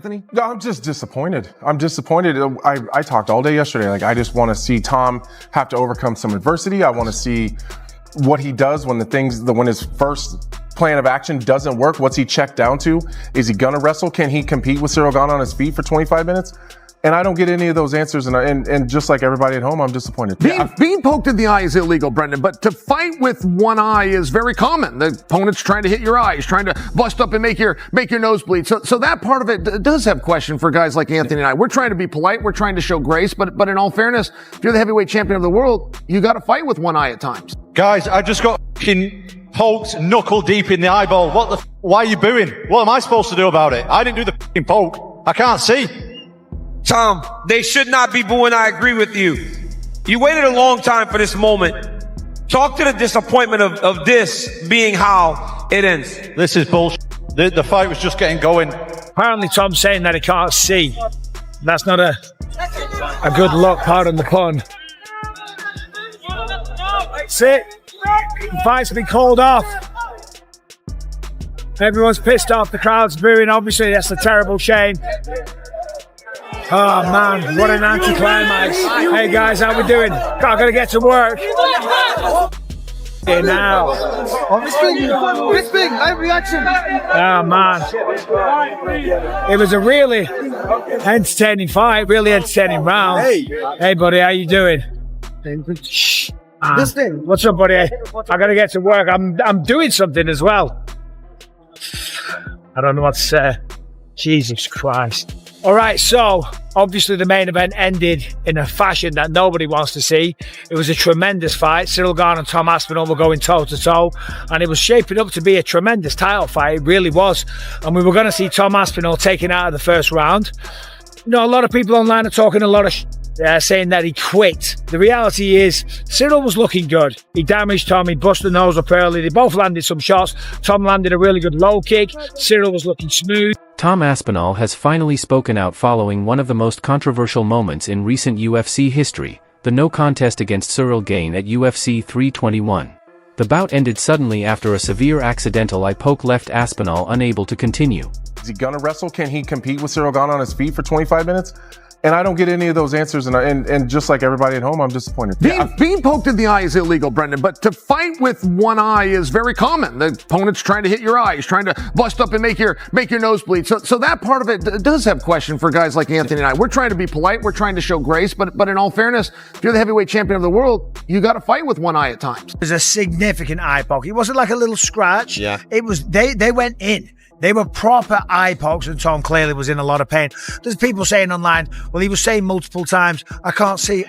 Anthony? No, I'm just disappointed. I'm disappointed. I talked all day yesterday. Like, I just want to see Tom have to overcome some adversity. I want to see what he does when when his first plan of action doesn't work. What's he checked down to? Is he gonna wrestle? Can he compete with Ciryl Gane on his feet for 25 minutes? And I don't get any of those answers, and just like everybody at home, I'm disappointed. Being poked in the eye is illegal, Brendan, but to fight with one eye is very common. The opponent's trying to hit your eye. He's trying to bust up and make your nose bleed. So that part of it does have question for guys like Anthony and I. We're trying to be polite. We're trying to show grace, but in all fairness, if you're the heavyweight champion of the world, you got to fight with one eye at times. Guys, I just got poked knuckle deep in the eyeball. Why are you booing? What am I supposed to do about it? I didn't do the poke. I can't see. Tom, they should not be booing. I agree with you. You waited a long time for this moment. Talk to the disappointment of this being how it ends. This is bullshit. The fight was just getting going. Apparently Tom's saying that he can't see. That's not a good look, pardon the pun. Sit. The fight's been called off. Everyone's pissed off. The crowd's booing. Obviously, that's a terrible shame. Oh man, what an anticlimax. Hey guys, how we doing? Gotta get to work. Now. This big, live reaction. Oh man. It was a really entertaining fight, really entertaining round. Hey buddy, how you doing? Shh. This thing. What's up, buddy? I gotta get to work. I'm doing something as well. I don't know what to say. Jesus Christ. All right, so obviously the main event ended in a fashion that nobody wants to see. It was a tremendous fight. Ciryl Gane and Tom Aspinall were going toe-to-toe, and it was shaping up to be a tremendous title fight. It really was. And we were going to see Tom Aspinall taken out of the first round. You know, a lot of people online are talking a lot of saying that he quit. The reality is, Ciryl was looking good. He damaged Tom, he busted the nose up early. They both landed some shots. Tom landed a really good low kick. Ciryl was looking smooth. Tom Aspinall has finally spoken out following one of the most controversial moments in recent UFC history, the no contest against Ciryl Gane at UFC 321. The bout ended suddenly after a severe accidental eye poke left Aspinall unable to continue. Is he gonna wrestle? Can he compete with Ciryl Gane on his feet for 25 minutes? And I don't get any of those answers, and just like everybody at home, I'm disappointed. Being poked in the eye is illegal, Brendan, but to fight with one eye is very common. The opponent's trying to hit your eye. He's trying to bust up and make your nose bleed. So that part of it does have question for guys like Anthony and I. We're trying to be polite. We're trying to show grace, but in all fairness, if you're the heavyweight champion of the world, you got to fight with one eye at times. It was a significant eye poke. It wasn't like a little scratch. Yeah. It was, they went in. They were proper eye pokes, and Tom clearly was in a lot of pain. There's people saying online, well, he was saying multiple times, I can't see.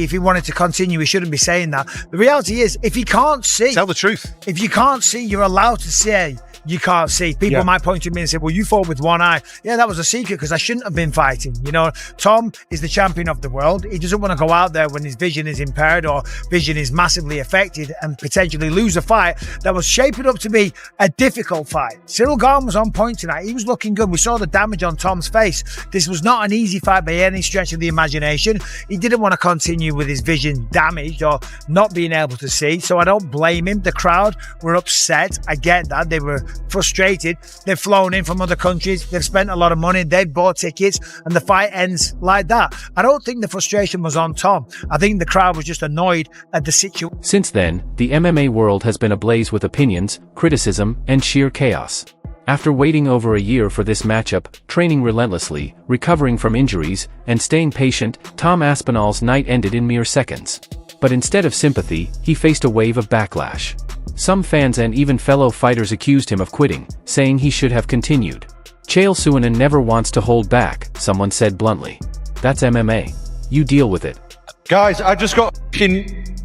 If he wanted to continue, he shouldn't be saying that. The reality is, if he can't see... Tell the truth. If you can't see, you're allowed to say you can't see. People might point to me and say, well, you fought with one eye. Yeah, that was a secret because I shouldn't have been fighting. You know, Tom is the champion of the world. He doesn't want to go out there when his vision is impaired or vision is massively affected and potentially lose a fight that was shaping up to be a difficult fight. Ciryl Gane was on point tonight. He was looking good. We saw the damage on Tom's face. This was not an easy fight by any stretch of the imagination. He didn't want to continue with his vision damaged or not being able to see. So I don't blame him. The crowd were upset. I get that. They were frustrated. They've flown in from other countries. They've spent a lot of money. They've bought tickets, and the fight ends like that. I don't think the frustration was on Tom. I think the crowd was just annoyed at the situation. Since then, the MMA world has been ablaze with opinions, criticism, and sheer chaos. After waiting over a year for this matchup, training relentlessly, recovering from injuries, and staying patient, Tom Aspinall's night ended in mere seconds. But instead of sympathy, he faced a wave of backlash. Some fans and even fellow fighters accused him of quitting, saying he should have continued. Chael Sonnen never wants to hold back, someone said bluntly. That's MMA. You deal with it. Guys, I just got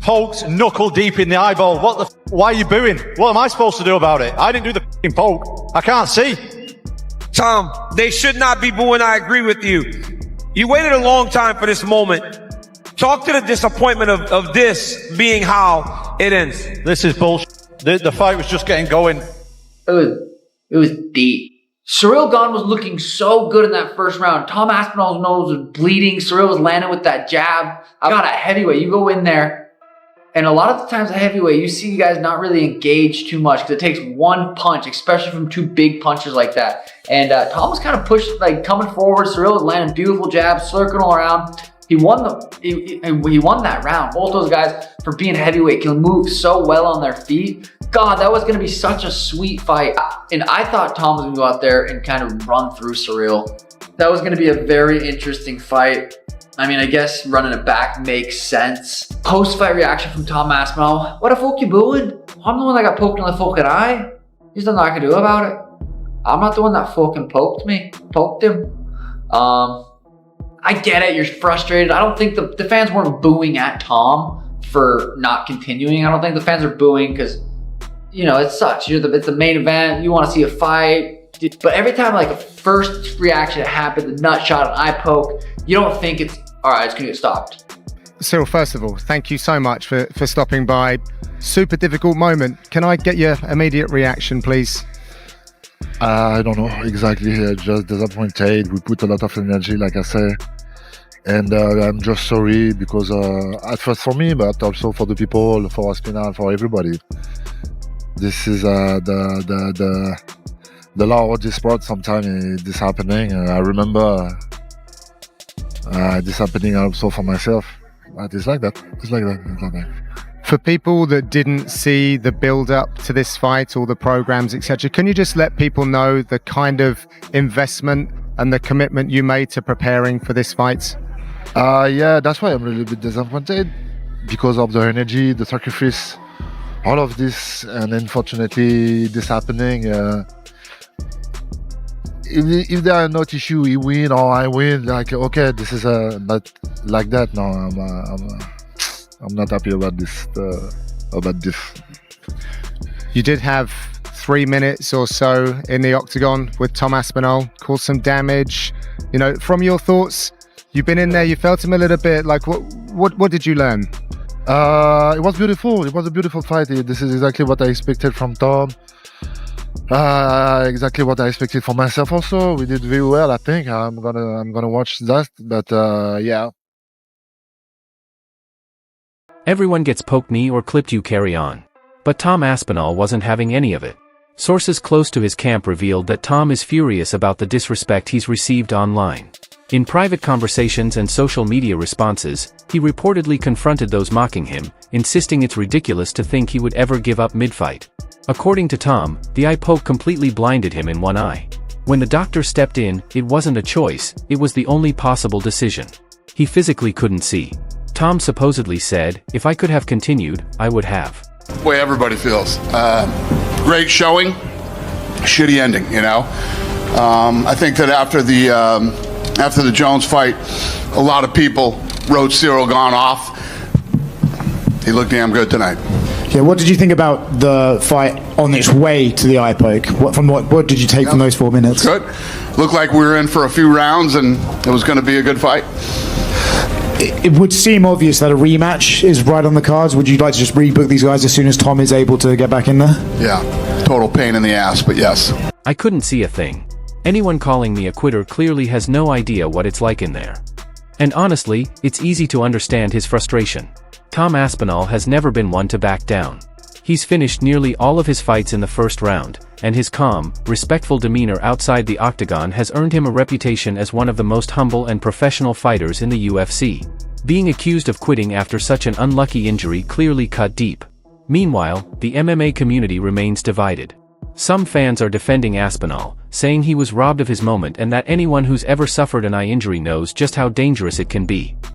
poked knuckle deep in the eyeball. Why are you booing? What am I supposed to do about it? I didn't do the poke. I can't see. Tom, they should not be booing. I agree with you. You waited a long time for this moment. Talk to the disappointment of this being how it ends. This is bullshit. The fight was just getting going. It was deep. Ciryl Gane was looking so good in that first round. Tom Aspinall's nose was bleeding. Ciryl was landing with that jab. I got a heavyweight. You go in there And a lot of the times at heavyweight, you see guys not really engage too much because it takes one punch, especially from two big punchers like that. And Tom was kind of pushed, like coming forward. Ciryl was landing beautiful jabs, circling around. He won that round. Both those guys, for being heavyweight, can move so well on their feet. God, that was going to be such a sweet fight. And I thought Tom was going to go out there and kind of run through Ciryl. That was going to be a very interesting fight. I mean, I guess running it back makes sense. Post-fight reaction from Tom Aspinall. What the fuck you booing? I'm the one that got poked in the fucking eye. He's nothing I can do about it. I'm not the one that fucking poked him. I get it, you're frustrated. I don't think the fans weren't booing at Tom for not continuing. I don't think the fans are booing because, you know, it sucks. It's the main event. You want to see a fight. But every time like a first reaction happens, the nut shot, an eye poke, you don't think it's, all right, it's going to get stopped. Ciryl, first of all, thank you so much for stopping by. Super difficult moment. Can I get your immediate reaction, please? I don't know exactly. Just disappointed. We put a lot of energy, like I say. And I'm just sorry because at first for me, but also for the people, for Aspinall, for everybody. This is the law of this sport. Sometimes this happening. I remember this happening also for myself. But it's like that. It's like that. For people that didn't see the build-up to this fight, all the programs, etc., can you just let people know the kind of investment and the commitment you made to preparing for this fight? Yeah, that's why I'm a little bit disappointed because of the energy, the sacrifice, all of this, and unfortunately, this happening. If there are not issue, he win or I win, like okay, this is but like that. No, I'm not happy about this. You did have 3 minutes or so in the octagon with Tom Aspinall, caused some damage. You know, from your thoughts, you've been in there, you felt him a little bit. Like, what did you learn? It was beautiful. It was a beautiful fight. This is exactly what I expected from Tom. Exactly what I expected for myself. Also, we did very well. I think I'm gonna watch that. But yeah. Everyone gets poked knee or clipped, you carry on. But Tom Aspinall wasn't having any of it. Sources close to his camp revealed that Tom is furious about the disrespect he's received online. In private conversations and social media responses, he reportedly confronted those mocking him, insisting it's ridiculous to think he would ever give up mid-fight. According to Tom, the eye poke completely blinded him in one eye. When the doctor stepped in, it wasn't a choice, it was the only possible decision. He physically couldn't see. Tom supposedly said, "If I could have continued, I would have." The way everybody feels. Great showing, shitty ending, you know? I think that after the Jones fight, a lot of people wrote Ciryl Gane off. He looked damn good tonight. Yeah, what did you think about the fight on its way to the eye poke? What did you take from those 4 minutes? Good. Looked like we were in for a few rounds and it was going to be a good fight. It would seem obvious that a rematch is right on the cards. Would you like to just rebook these guys as soon as Tom is able to get back in there? Yeah, total pain in the ass, but yes. I couldn't see a thing. Anyone calling me a quitter clearly has no idea what it's like in there. And honestly, it's easy to understand his frustration. Tom Aspinall has never been one to back down. He's finished nearly all of his fights in the first round, and his calm, respectful demeanor outside the octagon has earned him a reputation as one of the most humble and professional fighters in the UFC. Being accused of quitting after such an unlucky injury clearly cut deep. Meanwhile, the MMA community remains divided. Some fans are defending Aspinall, saying he was robbed of his moment and that anyone who's ever suffered an eye injury knows just how dangerous it can be.